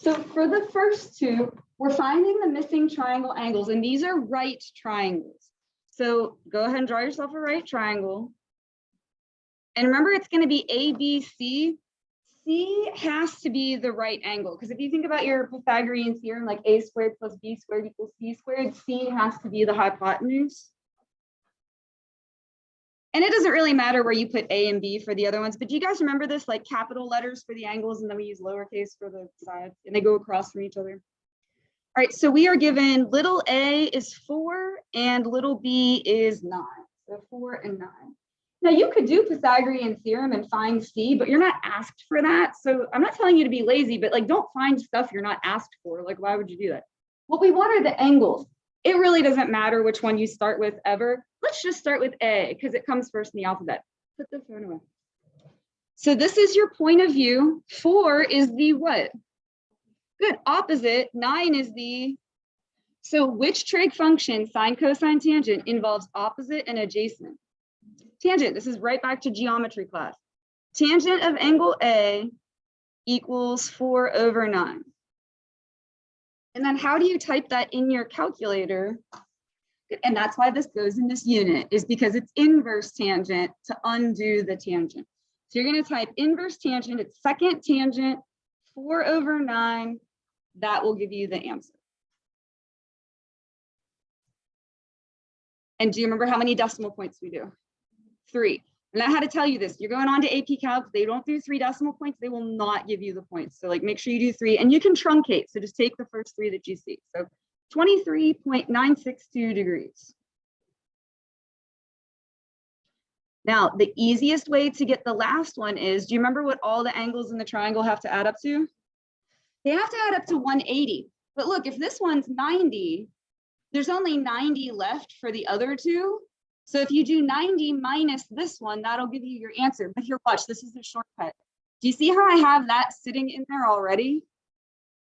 So for the first two, we're finding the missing triangle angles, and these are right triangles. So go ahead and draw yourself a right triangle. And remember, it's going to be ABC. C has to be the right angle, because if you think about your Pythagorean theorem, like a squared plus b squared equals c squared, C has to be the hypotenuse. And it doesn't really matter where you put A and B for the other ones, but do you guys remember this, like capital letters for the angles, and then we use lowercase for the sides, and they go across from each other? All right, so we are given little a is 4 and little b is 9. So 4 and 9. Now you could do Pythagorean theorem and find C, but you're not asked for that. So I'm not telling you to be lazy, but like don't find stuff you're not asked for. Like, why would you do that? What we want are the angles. It really doesn't matter which one you start with ever. Let's just start with A because it comes first in the alphabet. Put the phone away. So this is your point of view. 4 is the what? Good, opposite. 9 is the, so which trig function, sine, cosine, tangent, involves opposite and adjacent? Tangent, this is right back to geometry class. Tangent of angle A equals 4 over 9. And then how do you type that in your calculator? And that's why this goes in this unit, is because it's inverse tangent to undo the tangent. So you're going to type inverse tangent, it's second tangent, 4 over 9. That will give you the answer. And do you remember how many decimal points we do? 3. And I had to tell you this, you're going on to AP Calc, they don't do 3 decimal points, they will not give you the points. So like make sure you do 3, and you can truncate. So just take the first 3 that you see. So 23.962 degrees. Now, the easiest way to get the last one is, do you remember what all the angles in the triangle have to add up to? They have to add up to 180. But look, if this one's 90, there's only 90 left for the other two. So if you do 90 minus this one, that'll give you your answer. But here, watch, this is a shortcut. Do you see how I have that sitting in there already?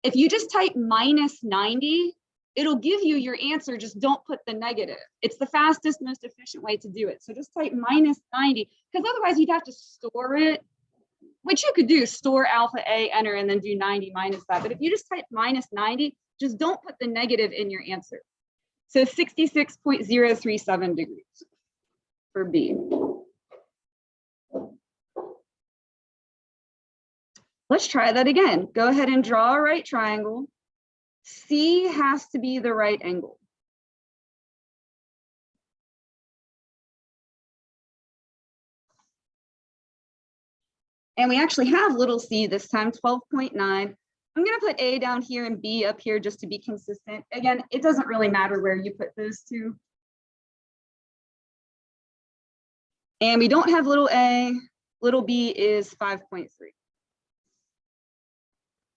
If you just type minus 90, it'll give you your answer, just don't put the negative. It's the fastest, most efficient way to do it. So just type minus 90, because otherwise you'd have to store it, which you could do, store alpha A, enter, and then do 90 minus that. But if you just type minus 90, just don't put the negative in your answer. So 66.037 degrees for B. Let's try that again. Go ahead and draw a right triangle. C has to be the right angle. And we actually have little c this time, 12.9. I'm going to put A down here and B up here just to be consistent. Again, it doesn't really matter where you put those two. And we don't have little a, little b is 5.3.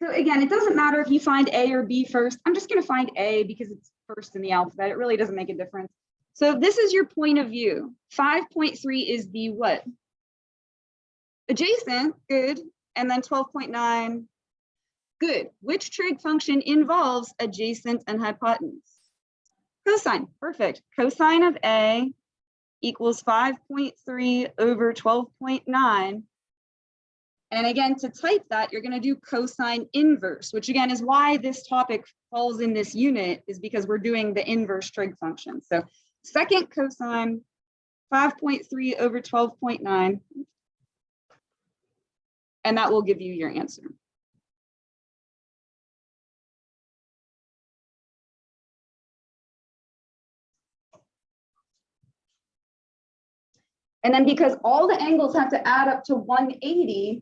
So again, it doesn't matter if you find A or B first. I'm just going to find A because it's first in the alphabet. It really doesn't make a difference. So this is your point of view. 5.3 is the what? Adjacent, good. And then 12.9, good. Which trig function involves adjacent and hypotenuse? Cosine, perfect. Cosine of A equals 5.3 over 12.9. And again, to type that, you're going to do cosine inverse, which again is why this topic falls in this unit, is because we're doing the inverse trig function. So second cosine, 5.3 over 12.9. And that will give you your answer. And then because all the angles have to add up to 180,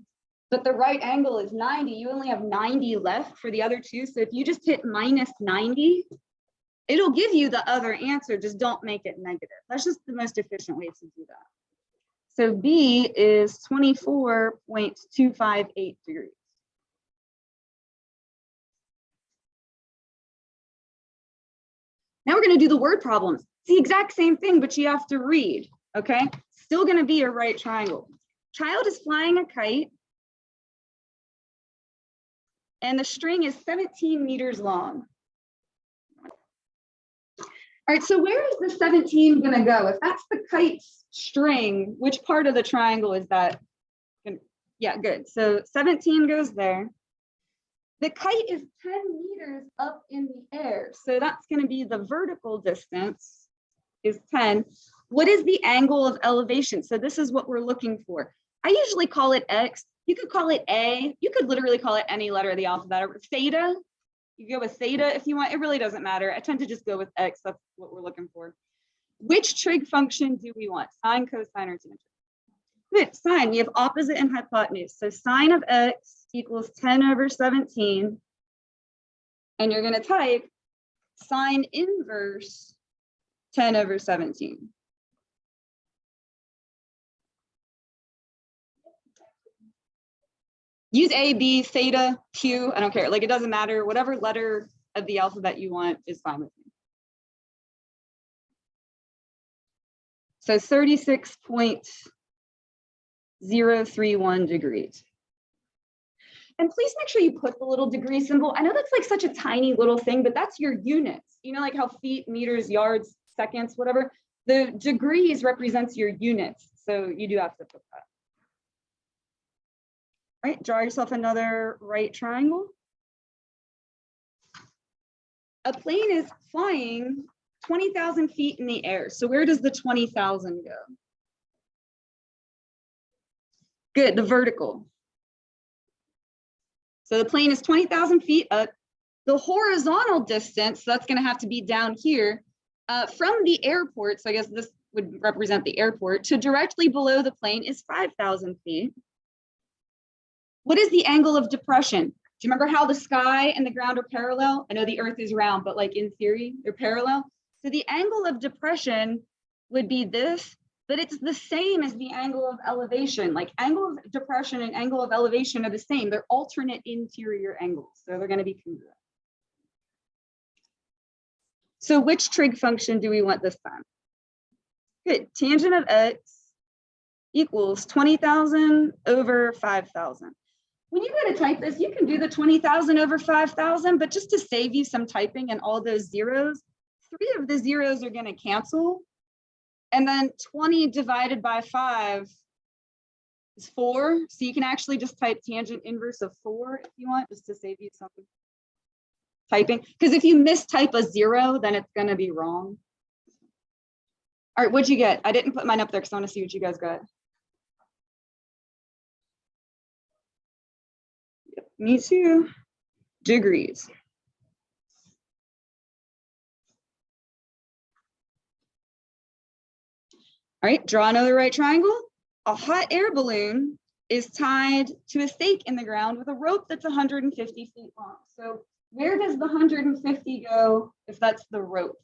but the right angle is 90, you only have 90 left for the other two. So if you just hit minus 90, it'll give you the other answer, just don't make it negative. That's just the most efficient way to do that. So B is 24.258 degrees. Now we're going to do the word problems. It's the exact same thing, but you have to read, okay? Still going to be a right triangle. Child is flying a kite, and the string is 17 meters long. All right, so where is the 17 going to go? If that's the kite's string, which part of the triangle is that? Yeah, good. So 17 goes there. The kite is 10 meters up in the air. So that's going to be the vertical distance is 10. What is the angle of elevation? So this is what we're looking for. I usually call it X. You could call it A. You could literally call it any letter of the alphabet. Or theta. You go with theta if you want. It really doesn't matter. I tend to just go with X. That's what we're looking for. Which trig function do we want? Sine, cosine, or tangent? Good. Sine. We have opposite and hypotenuse. So sine of X equals 10 over 17. And you're going to type sine inverse 10 over 17. Use A, B, theta, Q. I don't care. Like, it doesn't matter. Whatever letter of the alphabet you want is fine with me. So 36.031 degrees. And please make sure you put the little degree symbol. I know that's like such a tiny little thing, but that's your units. You know, like how feet, meters, yards, seconds, whatever. The degrees represents your units. So you do have to put that. All right, draw yourself another right triangle. A plane is flying 20,000 feet in the air. So where does the 20,000 go? Good, the vertical. So the plane is 20,000 feet up. The horizontal distance, so that's going to have to be down here from the airport. So I guess this would represent the airport to directly below the plane is 5,000 feet. What is the angle of depression? Do you remember how the sky and the ground are parallel? I know the earth is round, but like in theory, they're parallel. So the angle of depression would be this, but it's the same as the angle of elevation. Like angle of depression and angle of elevation are the same. They're alternate interior angles. So they're going to be congruent. So which trig function do we want this time? Good. Tangent of X equals 20,000 over 5,000. When you go to type this, you can do the 20,000 over 5,000, but just to save you some typing and all those zeros, 3 of the zeros are going to cancel. And then 20 divided by 5 is 4. So you can actually just type tangent inverse of 4 if you want, just to save you some typing. Because if you mistype a 0, then it's going to be wrong. All right, what'd you get? I didn't put mine up there because I want to see what you guys got. Yep, me too. Degrees. All right, draw another right triangle. A hot air balloon is tied to a stake in the ground with a rope that's 150 feet long. So where does the 150 go if that's the rope?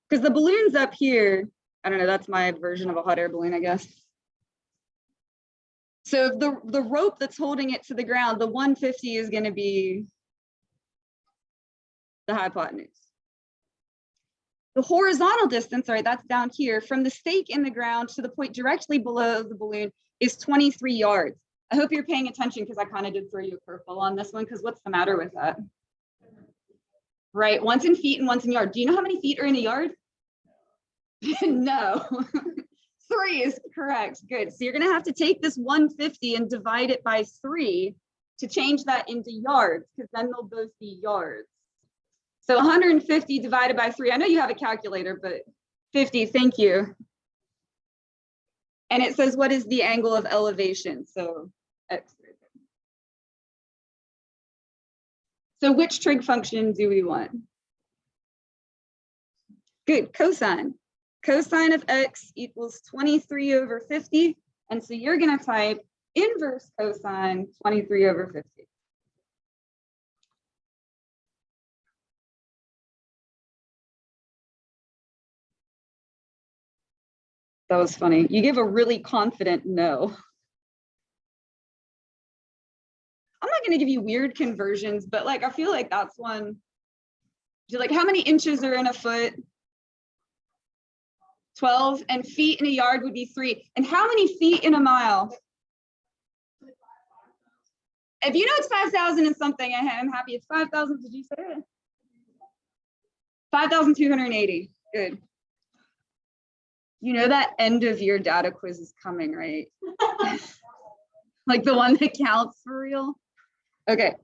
Because the balloon's up here. I don't know, that's my version of a hot air balloon, I guess. So if the rope that's holding it to the ground, the 150 is going to be the hypotenuse. The horizontal distance, all right, that's down here, from the stake in the ground to the point directly below the balloon is 23 yards. I hope you're paying attention because I kind of did throw you a curveball on this one, because what's the matter with that? Right, one's in feet and one's in yard. Do you know how many feet are in a yard? No. 3 is correct. Good. So you're going to have to take this 150 and divide it by 3 to change that into yards, because then they'll both be yards. So 150 divided by 3. I know you have a calculator, but 50, thank you. And it says, what is the angle of elevation? So X. So which trig function do we want? Good, cosine. Cosine of X equals 23 over 50. And so you're going to type inverse cosine 23 over 50. That was funny. You give a really confident no. I'm not going to give you weird conversions, but like I feel like that's one. You're like, how many inches are in a foot? 12, and feet in a yard would be 3. And how many feet in a mile? If you know it's 5,000 and something, I'm happy. It's 5,000. Did you say it? 5,280. Good. You know that end of year data quiz is coming, right? Like the one that counts for real. Okay.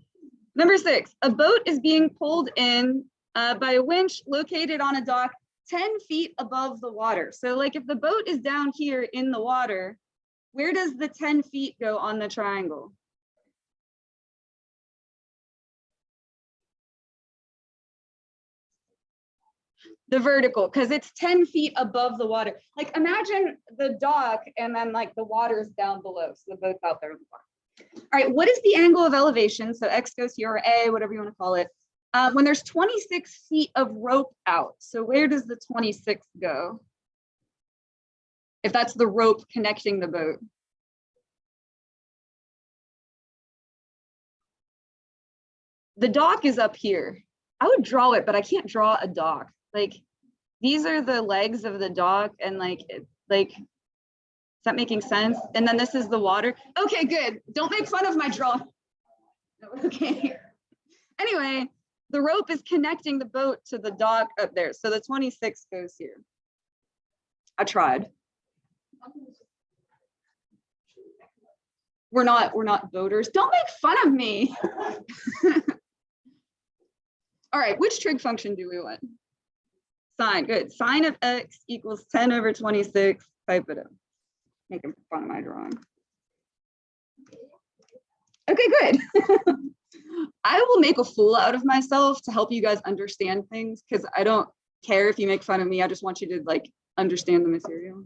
Number 6, a boat is being pulled in by a winch located on a dock 10 feet above the water. So like if the boat is down here in the water, where does the 10 feet go on the triangle? The vertical, because it's 10 feet above the water. Like imagine the dock and then like the water's down below. So the boat's out there in the water. All right, what is the angle of elevation? So X goes here, or A, whatever you want to call it. When there's 26 feet of rope out. So where does the 26 go? If that's the rope connecting the boat. The dock is up here. I would draw it, but I can't draw a dock. Like these are the legs of the dock, and like is that making sense? And then this is the water. Okay, good. Don't make fun of my drawing. Okay. Anyway, the rope is connecting the boat to the dock up there. So the 26 goes here. I tried. We're not boaters. Don't make fun of me. All right, which trig function do we want? Sine, good. Sine of x equals 10 over 26. Type it up. Making fun of my drawing. Okay, good. I will make a fool out of myself to help you guys understand things, because I don't care if you make fun of me. I just want you to like understand the material.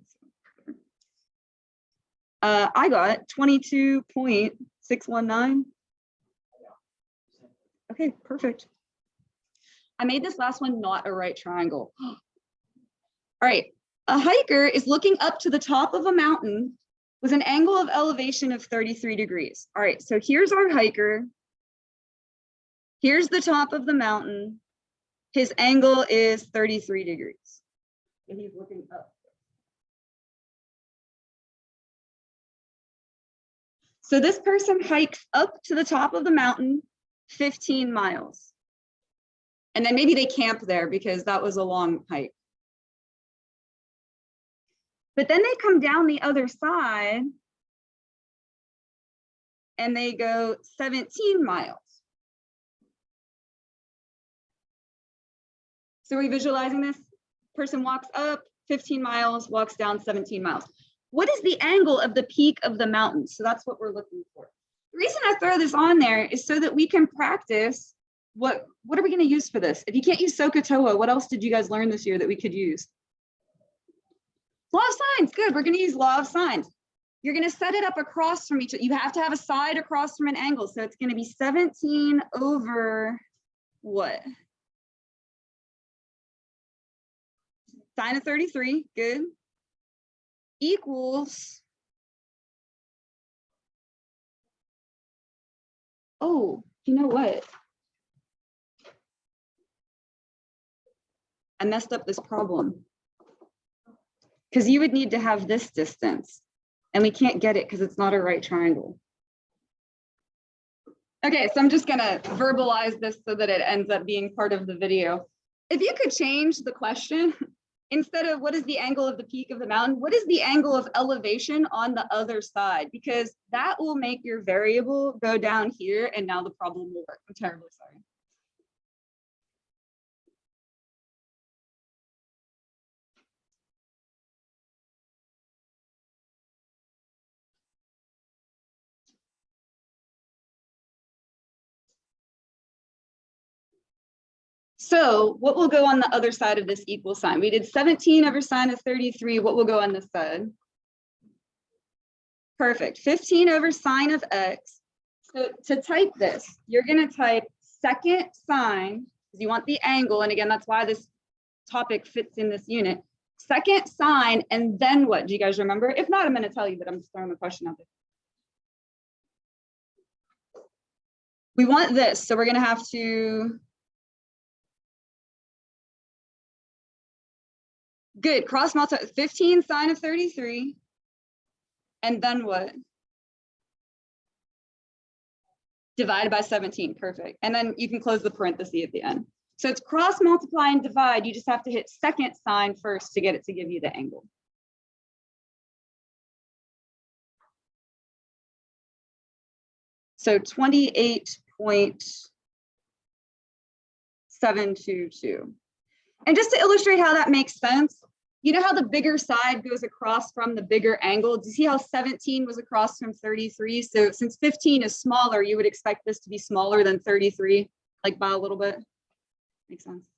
I got 22.619. Okay, perfect. I made this last one not a right triangle. All right, a hiker is looking up to the top of a mountain with an angle of elevation of 33 degrees. All right, so here's our hiker. Here's the top of the mountain. His angle is 33 degrees. And he's looking up. So this person hikes up to the top of the mountain 15 miles. And then maybe they camp there because that was a long hike. But then they come down the other side and they go 17 miles. So are we visualizing this? Person walks up 15 miles, walks down 17 miles. What is the angle of the peak of the mountain? So that's what we're looking for. The reason I throw this on there is so that we can practice what are we going to use for this? If you can't use SOHCAHTOA, what else did you guys learn this year that we could use? Law of sines, good. We're going to use law of sines. You're going to set it up across from each other. You have to have a side across from an angle. So it's going to be 17 over what? Sine of 33, good. Equals, oh, you know what? I messed up this problem. Because you would need to have this distance, and we can't get it because it's not a right triangle. Okay, so I'm just gonna verbalize this so that it ends up being part of the video. If you could change the question, instead of what is the angle of the peak of the mountain, what is the angle of elevation on the other side? Because that will make your variable go down here, and now the problem will work. I'm terribly sorry. So what will go on the other side of this equal sign? We did 17 over sine of 33. What will go on this side? Perfect. 15 over sine of x. So to type this, you're going to type second sine, because you want the angle. And again, that's why this topic fits in this unit. Second sine, and then what? Do you guys remember? If not, I'm going to tell you, but I'm just throwing the question out there. We want this, so we're going to have to... Good, cross multiply, 15 sine of 33. And then what? Divided by 17, perfect. And then you can close the parenthesis at the end. So it's cross multiply and divide. You just have to hit second sine first to get it to give you the angle. So 28.722. And just to illustrate how that makes sense, you know how the bigger side goes across from the bigger angle? Do you see how 17 was across from 33? So since 15 is smaller, you would expect this to be smaller than 33, like by a little bit. Makes sense.